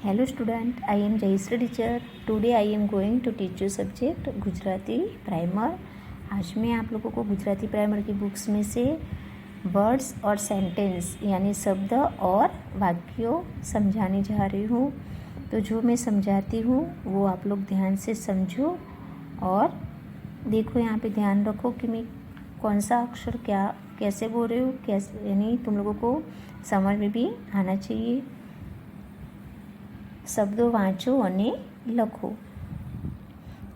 Hello student, I am Jayashree teacher. Today I am going to teach you subject Gujarati primer. आज मैं आप लोगों को गुजराती प्राइमर की बुक्स में से वर्ड्स और सेंटेंस यानी शब्द और वाक्यों समझाने जा रही हूँ। तो जो मैं समझाती हूँ वो आप लोग ध्यान से समझो और देखो, यहाँ पे ध्यान रखो कि मैं कौन सा अक्षर क्या कैसे बोल रही हूँ, कैसे, यानी तुम लोगों को समझ में भी आना चाहिए। शब्दों वाँचो અને લખો।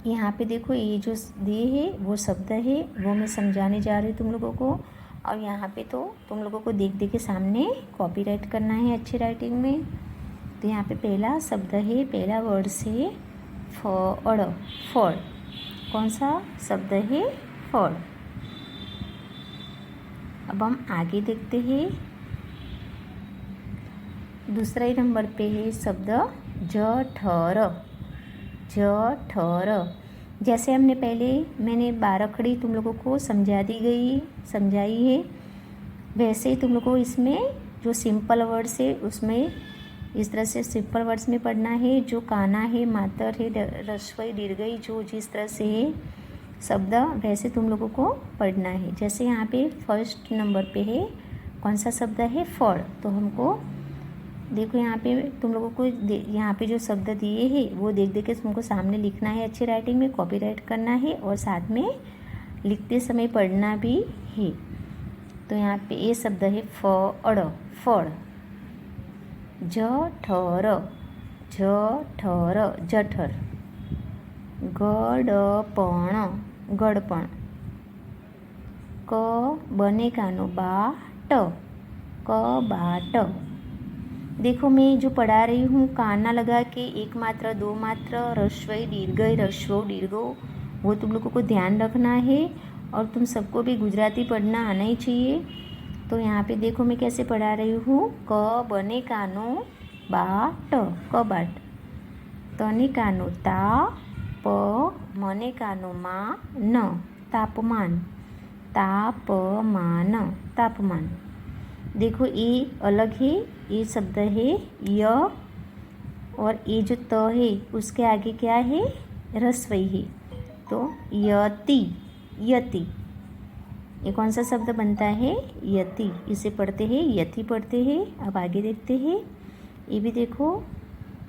यहाँ पे देखो, ये जो दिए है वो शब्द है, वो मैं समझाने जा रही हूँ तुम लोगों को। और यहाँ पे तो तुम लोगों को देख देख के सामने कॉपीराइट करना है अच्छी राइटिंग में। तो यहाँ पे पहला शब्द है, पहला वर्ड्स है फड़। फड़ कौन सा शब्द है? फड़। अब हम आगे देखते हैं। दूसरा ही नंबर पे है शब्द जठर। जठर जैसे मैंने बारखड़ी तुम लोगों को समझाई है, वैसे ही तुम लोगों को इसमें जो सिंपल वर्ड्स है उसमें इस तरह से सिंपल वर्ड्स में पढ़ना है। जो काना है, मातर है, ह्रस्व दीर्घई जो जिस तरह से है शब्द वैसे तुम लोगों को पढ़ना है। जैसे यहाँ पे फर्स्ट नंबर पे है कौन सा शब्द है? फड़। तो हमको देखो, यहाँ पे तुम लोगों को यहाँ पे जो शब्द दिए हैं वो देख देख के तुमको सामने लिखना है, अच्छी राइटिंग में कॉपीराइट करना है और साथ में लिखते समय पढ़ना भी है। तो यहाँ पे ये शब्द है फड़। फड़। जठर। जठर जठर। गड़पण। गड़पण। क बने कानो बाट। कबाट। देखो, मैं जो पढ़ा रही हूँ काना लगा के एक मात्रा, दो मात्रा, ह्रस्व दीर्घई, ह्रस्व दीर्घो, वो तुम लोगों को ध्यान रखना है। और तुम सबको भी गुजराती पढ़ना आना ही चाहिए। तो यहाँ पे देखो मैं कैसे पढ़ा रही हूँ। क बने कानो बाट। कबाट। तने कानो ता। प मने कानो मा न। तापमान। तापमान। तापमान। देखो, ये अलग है, ये शब्द है य और ये जो त है उसके आगे क्या है? ह्रस्वई है। तो यति। यति। ये कौन सा शब्द बनता है? यति। इसे पढ़ते हैं यति पढ़ते हैं। अब आगे देखते हैं। ये भी देखो,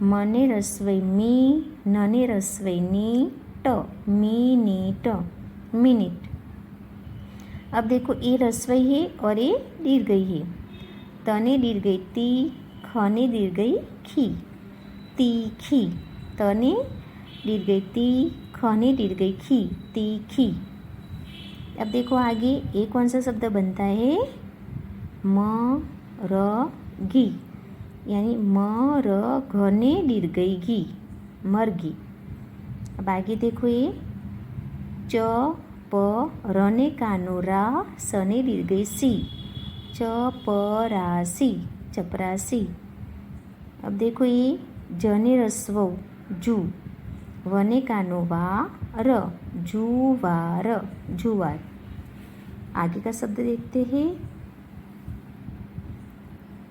मने ह्रस्वई मी, नने ह्रस्वई नी, ट मिनिट। मिनिट। अब देखो, ये ह्रस्वई है और ये दीर्घई है। तने दीर्घई ती, खने दीर्घई खी। तीखी। तने दीर्घई ती, खने दीर्घई खी। तीखी। अब देखो आगे, ये कौन सा शब्द बनता है? मरगी, यानी घने दीर्घई घी, मरगी। अब आगे देखो, ये च प रने कानो रा, सने दीर्घई सी। चपरासी। चपरासी। अब देखो, ये जने ह्रस्व जू, वने कानो वा र, जुवार। जुवार। आगे का शब्द देखते हैं।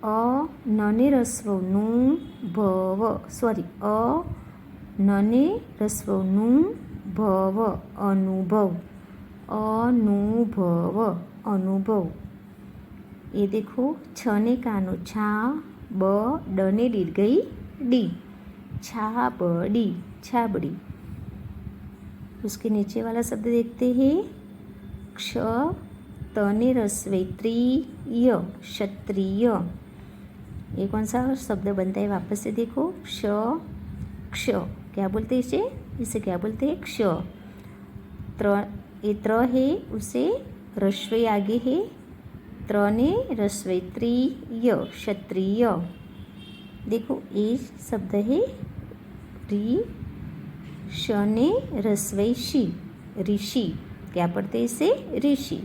अ नने ह्रस्व नु भव, सॉरी, अ नने ह्रस्व नु भव, अनुभव। अनुभव। अनुभव। ये देखो, छने कानो छा, ब डने दीर्घई डी, छाबड़ी। छाबड़ी। उसके नीचे वाला शब्द देखते हैं। क्ष तने ह्रस्वई त्री य, क्षत्रिय। ये कौन सा शब्द बनता है? वापस से देखो, क्ष। क्ष क्या बोलते हैं इसे? इसे क्या बोलते हैं? क्ष। ये त्र है, उसे ह्रस्वई आगे है। त्रने ह्रस्वई त्री य, क्षत्रिय। देखो, ये शब्द है री, शने ह्रस्वई शी, ऋषि। क्या पढ़ते हैं इसे? ऋषि।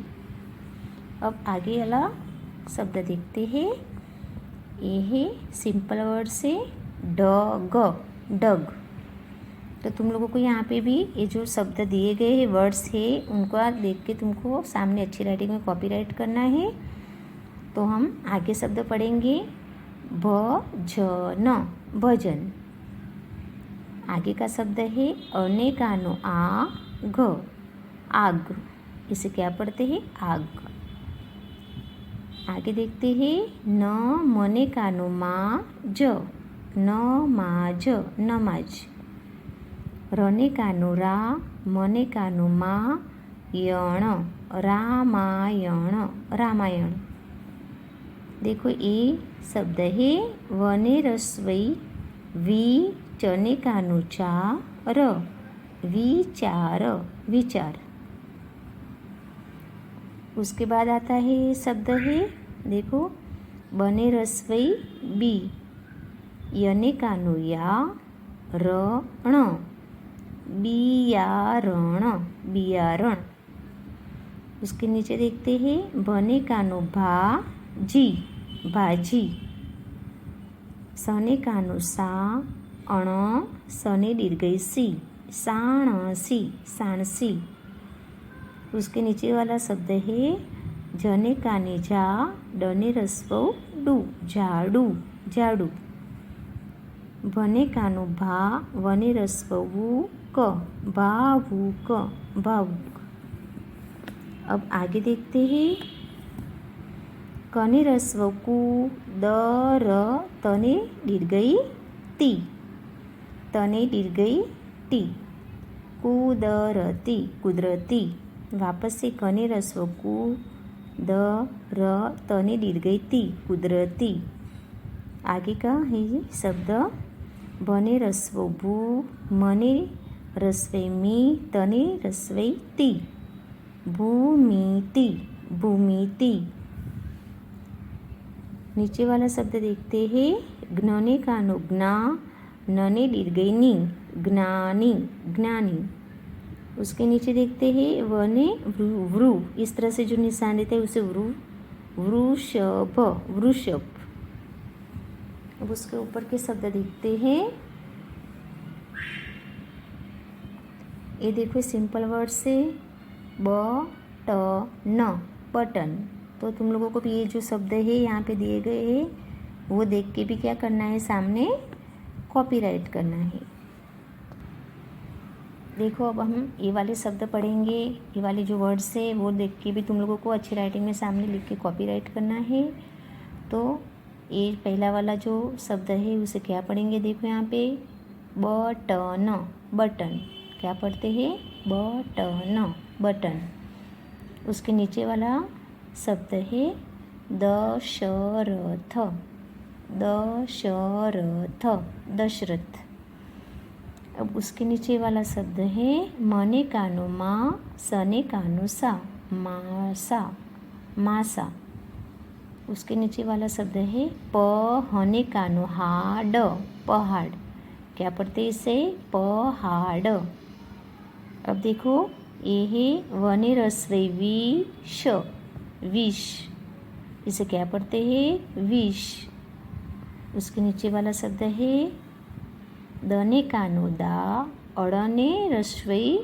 अब आगे वाला शब्द देखते हैं। ये है सिंपल वर्ड से डग। डग। तो तुम लोगों को यहाँ पे भी ये जो शब्द दिए गए हैं, वर्ड्स है, उनको देख के तुमको सामने अच्छी राइटिंग में कॉपीराइट करना है। तो हम आगे शब्द पढ़ेंगे। भजन भजन। आगे का शब्द है अनेकानो आग आग। इसे क्या पढ़ते हैं? आग। आगे देखते हैं न मने कानो माज नमाज नमाज। रने कानो रा मने कानो मायण रामायण रामायण। देखो ये शब्द है वने रस्वई वी चने कानो चार विचार विचार। उसके बाद आता है शब्द है देखो बने रस्वई बी यने कानो या रण बियारण बियारण। उसके नीचे देखते हैं बने कानो भाजी भाजी। सने कानो सा अण सने दीर्घई सी साणसी साणसी। उसके नीचे वाला शब्द है जने काने जा डने रस्व डू झाड़ू झाड़ू। वने कानो भा वने रस्व वू क भावुक भावुक। अब आगे देखते हैं कने रस्व कु दर तने दीर्घई ती तने दीर्घई टी कुदरती कुदरती। वापस से कने रस्व कु द र तने दीर्घई ती कुदरती। आगे का है शब्द बने रस्व भू मने रस्वे मी तने रस्वे ती भूमिति भूमिति। नीचे वाला शब्द देखते हैं ज्ञने कानो ज्ञा नने दीर्घई नी ज्ञानी ज्ञानी। उसके नीचे देखते हैं वने वृ इस तरह से जो निशान देते हैं उसे वृ वृषभ वृषभ। अब उसके ऊपर के शब्द देखते हैं। ये देखो सिंपल वर्ड से बटन बटन। तो तुम लोगों को भी ये जो शब्द है यहाँ पे दिए गए हैं वो देख के भी क्या करना है सामने कॉपीराइट करना है। देखो अब हम ये वाले शब्द पढ़ेंगे। ये वाले जो वर्ड्स है वो देख के भी तुम लोगों को अच्छी राइटिंग में सामने लिख के कॉपीराइट करना है। तो ये पहला वाला जो शब्द है उसे क्या पढ़ेंगे? देखो यहाँ पे बटन बटन क्या पढ़ते हैं? Button button. उसके नीचे वाला शब्द है दशरथ दशरथ दशरथ। अब उसके नीचे वाला शब्द है मने कानो माँ सने कानो सा मासा मासा। उसके नीचे वाला शब्द है पहने कानो हाड पहाड़। क्या पढ़ते इसे? पहाड़। अब देखो ये है वने रस्वे विष विष। इसे क्या पढ़ते हैं? विष। उसके नीचे वाला शब्द है दने कानो दा अड़ने रस्वई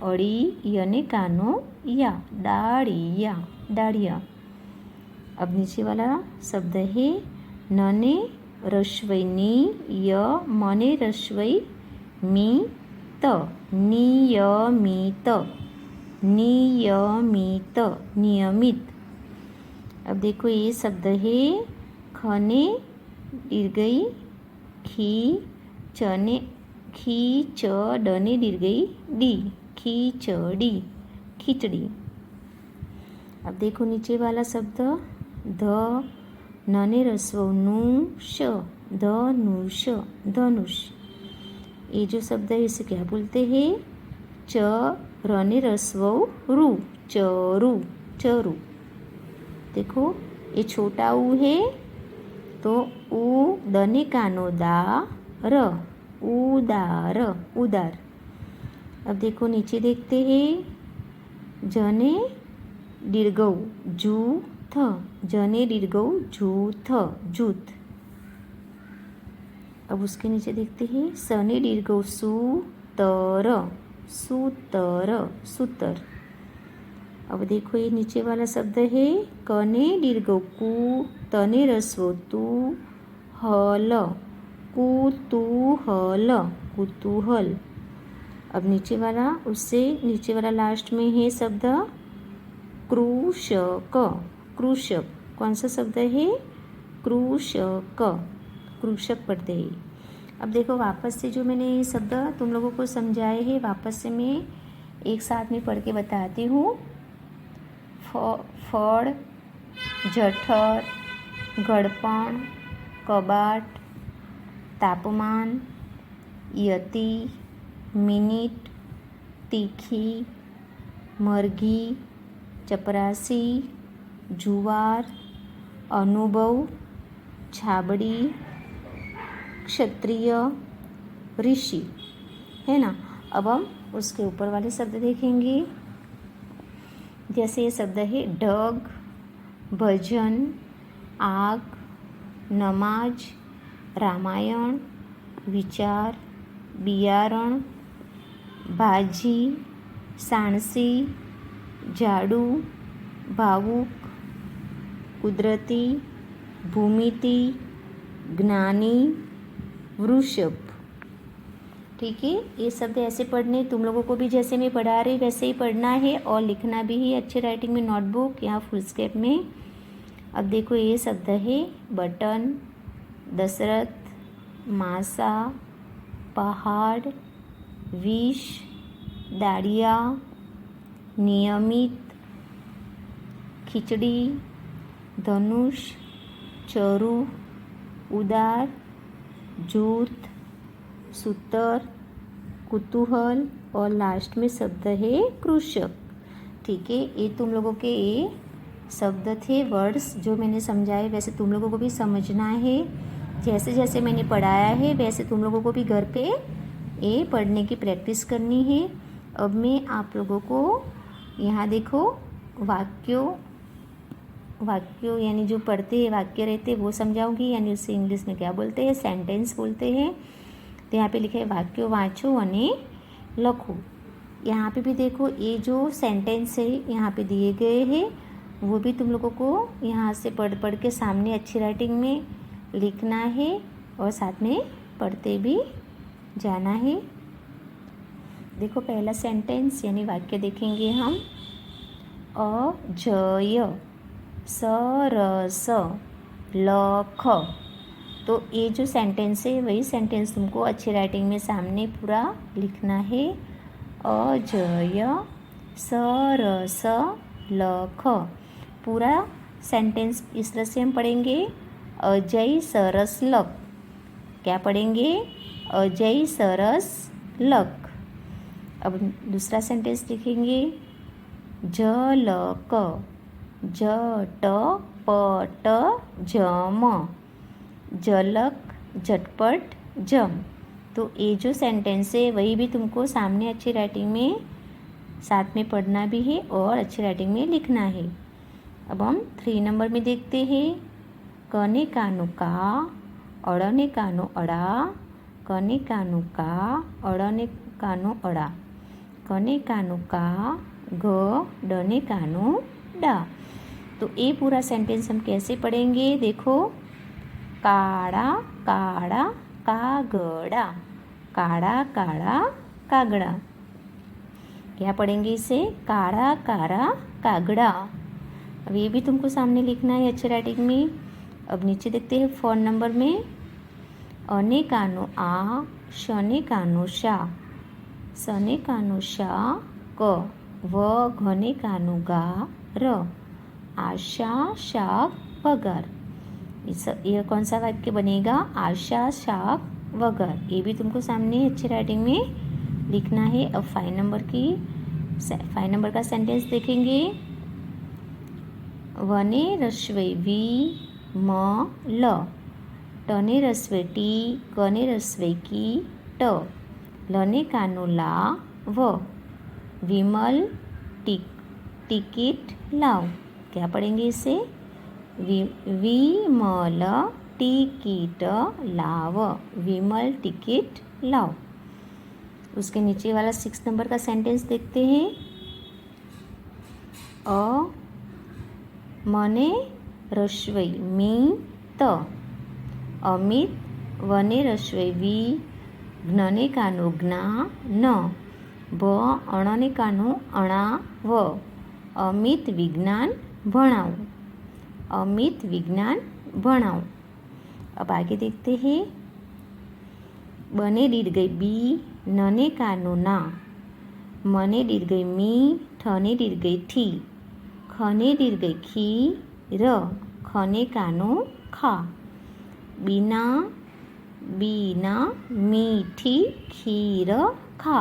अड़ी यने कानो या दाड़िया दाड़िया। अब नीचे वाला शब्द है नने रस्वई नी य मने रस्वई मी त नियमित नियमित नियमित। अब देखो ये शब्द है खने दीर्घई खी चने खी च डने दीर्घई डी खीचड़ी खिचड़ी। अब देखो नीचे वाला शब्द ध नने रस्व नुष धनुष धनुष। ये जो शब्द है इसे क्या बोलते हैं? च रने रस्व रु चरु चरु। देखो ये छोटा ऊ है तो ऊ दने कानो दा र उदार उदार। अब देखो नीचे देखते हैं जने दीर्घऊ जू थ जने दीर्घऊ जू थ जूथ। अब उसके नीचे देखते हैं सने दीर्घऊ सूतर सूतर सूतर। अब देखो ये नीचे वाला शब्द है कने दीर्घ कु तने रस्व तू कुतूहल, कुतूहल। अब नीचे वाला, उससे नीचे वाला लास्ट में है शब्द कृषक, कृषक। कौन सा शब्द है? कृषक, कृषक पढ़ते हैं। अब देखो वापस से जो मैंने ये शब्द तुम लोगों को समझाए हैं, वापस से मैं एक साथ में पढ़ के बताती हूँ। फड़, जठर, गड़पण, कबाट, तापमान, यति, मिनिट, तीखी, मरघी, चपरासी, जुवार, अनुभव, छाबड़ी, क्षत्रिय, ऋषि, है ना। अब हम उसके ऊपर वाले शब्द देखेंगे। जैसे ये शब्द है डग, भजन, आग, नमाज, रामायण, विचार, बियारण, भाजी, साणसी, झाड़ू, भावुक, कुदरती, भूमिति, ज्ञानी, वृषभ। ठीक है, ये शब्द ऐसे पढ़ने, तुम लोगों को भी जैसे मैं पढ़ा रही वैसे ही पढ़ना है और लिखना भी है अच्छे राइटिंग में, नोटबुक या फुल स्केप में। अब देखो ये शब्द है बटन, दशरथ, मासा, पहाड़, विष, दाड़िया, नियमित, खिचड़ी, धनुष, चरु, उदार, जूथ, सूतर, कुतूहल और लास्ट में शब्द है कृषक। ठीक है, ये तुम लोगों के ये शब्द थे, वर्ड्स जो मैंने समझाए वैसे तुम लोगों को भी समझना है। जैसे जैसे मैंने पढ़ाया है वैसे तुम लोगों को भी घर पे ये पढ़ने की प्रैक्टिस करनी है। अब मैं आप लोगों को यहाँ देखो वाक्यों यानी जो पढ़ते हैं वाक्य रहते हैं वो समझाऊंगी, यानी उससे इंग्लिश में क्या बोलते हैं, सेंटेंस बोलते हैं। तो यहाँ पे लिखा है वाक्यों वाँचो અને लखो। यहाँ पे भी देखो ये जो सेंटेंस है यहाँ पे दिए गए हैं वो भी तुम लोगों को यहाँ से पढ़ पढ़ के सामने अच्छी राइटिंग में लिखना है और साथ में पढ़ते भी जाना है। देखो पहला सेंटेंस यानी वाक्य देखेंगे हम। अजय, सरस, लख। तो ये जो सेंटेंस है वही सेंटेंस तुमको अच्छी राइटिंग में सामने पूरा लिखना है। अजय, सरस, लख। पूरा सेंटेंस इस तरह से हम पढ़ेंगे, अजय सरस लख। क्या पढ़ेंगे? अजय सरस लख। अब दूसरा सेंटेंस लिखेंगे, झलक, झट पट जम। झलक, झटपट, जम। तो ये जो सेंटेंस है वही भी तुमको सामने अच्छी राइटिंग में साथ में पढ़ना भी है और अच्छी राइटिंग में लिखना है। अब हम 3 नंबर में देखते हैं। कने कानु का, अड़ने कानु अड़ा, कने कानु का, अड़ने कानु अड़ा, कने कानु का, ग, डने कानु डा। तो ये पूरा सेंटेंस हम कैसे पढ़ेंगे? देखो, काड़ा काड़ा कागड़ा, काड़ा काड़ा कागड़ा। क्या पढ़ेंगे इसे? काड़ा काड़ा कागड़ा। अब ये भी तुमको सामने लिखना है अच्छे राइटिंग में। अब नीचे देखते हैं 4 नंबर में। अने कानो आ, शने कानो शा, सने कानो शा क, व घने कानो गा र, आशा शाक वगर। ये कौन सा वाक्य बनेगा? आशा शाक वगर। ये भी तुमको सामने अच्छी राइटिंग में लिखना है। अब 5 नंबर का सेंटेंस देखेंगे। वने रस्वे वी म ल, टने रस्वे टी, कने रस्वे की ट, लने कानो ला व, विमल टिकट लाओ। क्या पढ़ेंगे इसे? विमल टिकट लाव, विमल टिकट लाओ। उसके नीचे वाला 6 नंबर का सेंटेंस देखते हैं। मने रस्वई मी त, અમિત વને રસ્વે વી જ્ઞને કાનો જ્ઞા ન ભ અણને કાનો અણા વ અમિત વિજ્ઞાન भणाओ अमित विज्ञान भणाओ। अब आगे देखते हैं। बने दीर्घ बी नने कानो ना मने दीर्घ मी ठने दीर्घ थी खने दीर्घ खी र खने कानो खा बीना बीना मीठी खीर खा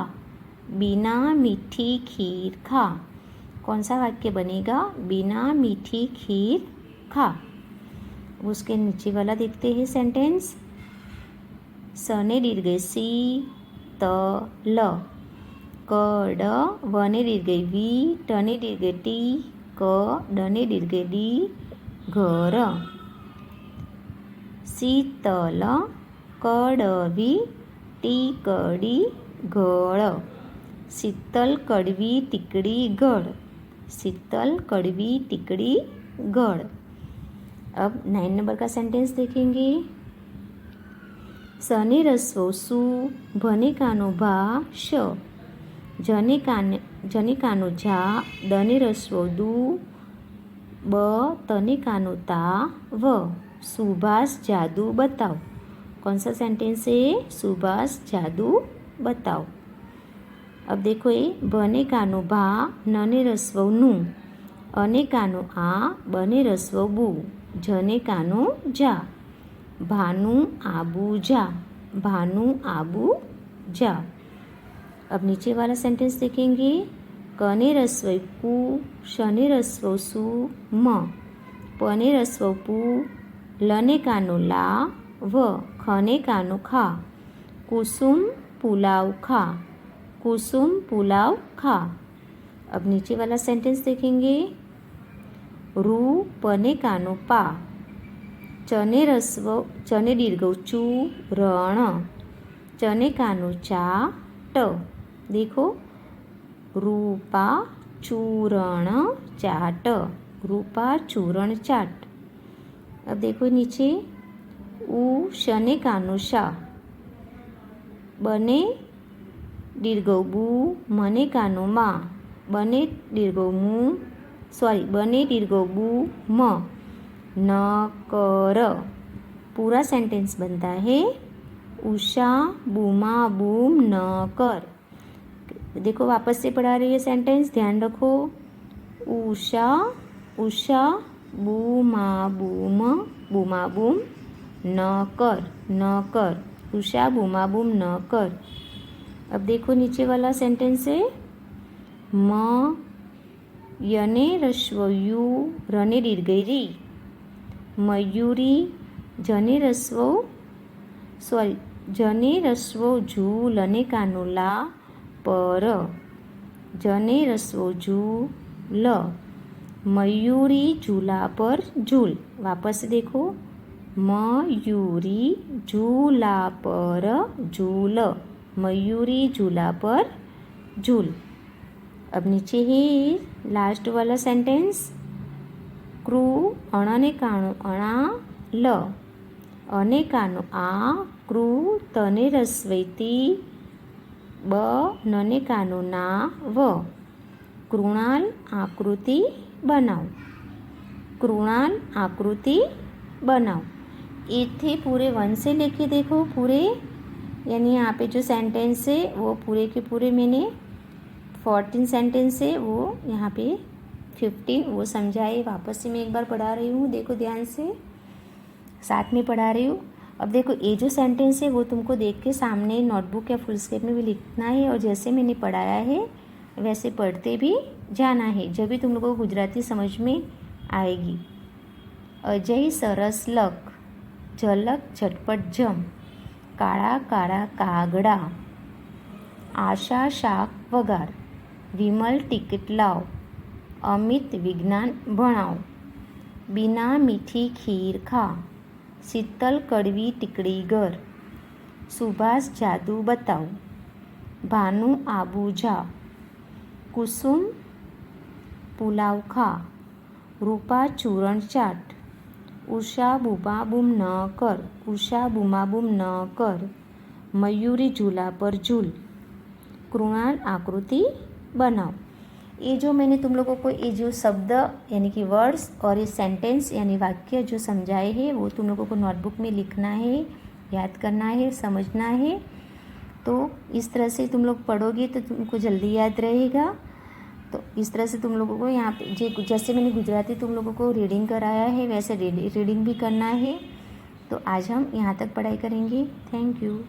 बिना मीठी खीर खा। कौन सा वाक्य बनेगा? बिना मीठी खीर खा। उसके नीचे वाला देखते हैं सेंटेंस। सने दीर्घ सी त ल क ड वने दीर्घ वी टने दीर्घ टी क डने दीर्घ डी घर शीतल कड़वी टी कड़ी गड़ शीतल कड़वी टिकड़ी गड़ शीतल कड़वी टिकड़ी गड़। अब 9 नंबर का सेंटेंस देखेंगे। सने रस्वो सु भने कानो भा श जने कानो झा दने रस्वो दू ब तने कानो ता व सुभाष जादू बताओ। कौन सा सेंटेंस है? सुभाष जादू बताओ। अब देखो ये बने कानो भा नने रस्व नु अने कानो आ बने रस्व बू जने कानो जा भानु आबू जा भानु आबू जा। अब नीचे वाला सेंटेंस देखेंगे। कने रस्व कु शने रस्व सु म पने रस्व पू लने कानो ला व खने कानो खा कुसुम पुलाव खा कुसुम पुलाव खा। अब नीचे वाला सेंटेंस देखेंगे। रू पने कानो पा चने दीर्घ चू रण चने कानो चा ट देखो रूपा चूरण चाट रूपा चूरण चाट। अब देखो नीचे ऊ शने कानो शा बने दीर्घ बू मने कानो मा बने दीर्घ मू बने दीर्घ बू म न कर। पूरा सेंटेंस बनता है उषा बूमा बूम न कर। देखो वापस से पढ़ा रही है सेंटेंस, ध्यान रखो। उषा उषा बूमा बूम बूमा बूम न कर उषा बूमा बूम न कर। अब देखो नीचे वाला सेंटेंस है। म यने रस्व यू रने दीर्घ री मयूरी जने रस्व जू लने कानो ला पर जने रस्व जू ल मयूरी झूला पर झूल। वापस से देखो मयूरी झूला पर झूल मयूरी झूला पर झूल। अब नीचे ही लास्ट वाला सेंटेंस। क्रू अणने कानो अणा ल अने कानो आ क्रू तने रस्वैती ब नने कानो ना व कृणाल आकृति बनाओ कृणाल आकृति बनाओ। इथे पूरे 1 से लेके देखो पूरे यानी यहाँ पे जो सेंटेंस है वो पूरे के पूरे मैंने 14 सेंटेंस है वो यहाँ पे 15 वो समझाए। वापस से मैं एक बार पढ़ा रही हूँ, देखो ध्यान से, साथ में पढ़ा रही हूँ। अब देखो ये जो सेंटेंस है वो तुमको देख के सामने नोटबुक या फुल स्केप में भी लिखना है और जैसे मैंने पढ़ाया है वैसे पढ़ते भी जाना है, जब भी तुम लोगों को गुजराती समझ में आएगी। अजय सरस लक झलक झटपट जम काळा काळा कागड़ा आशा शाक वगार विमल टिकट लाव अमित विज्ञान भणाओ बिना मीठी खीर खा शीतल कड़वी टिकड़ी गर सुभाष जादू बताओ भानु आबू जा कुसुम पुलाव खा रूपा चूरण चाट उषा बूमा बूम न कर, उषा बूमा बूम न कर, मयूरी झूला पर झूल, कृणाल आकृति बनाओ। ये जो मैंने तुम लोगों को ये जो शब्द यानी कि वर्ड्स और ये सेंटेंस यानी वाक्य जो समझाए हैं वो तुम लोगों को नोटबुक में लिखना है, याद करना है, समझना है। तो इस तरह से तुम लोग पढ़ोगे तो तुमको जल्दी याद रहेगा। तो इस तरह से तुम लोगों को यहाँ पे जैसे मैंने गुजराती तुम लोगों को रीडिंग कराया है वैसे रीडिंग भी करना है। तो आज हम यहाँ तक पढ़ाई करेंगे। Thank you.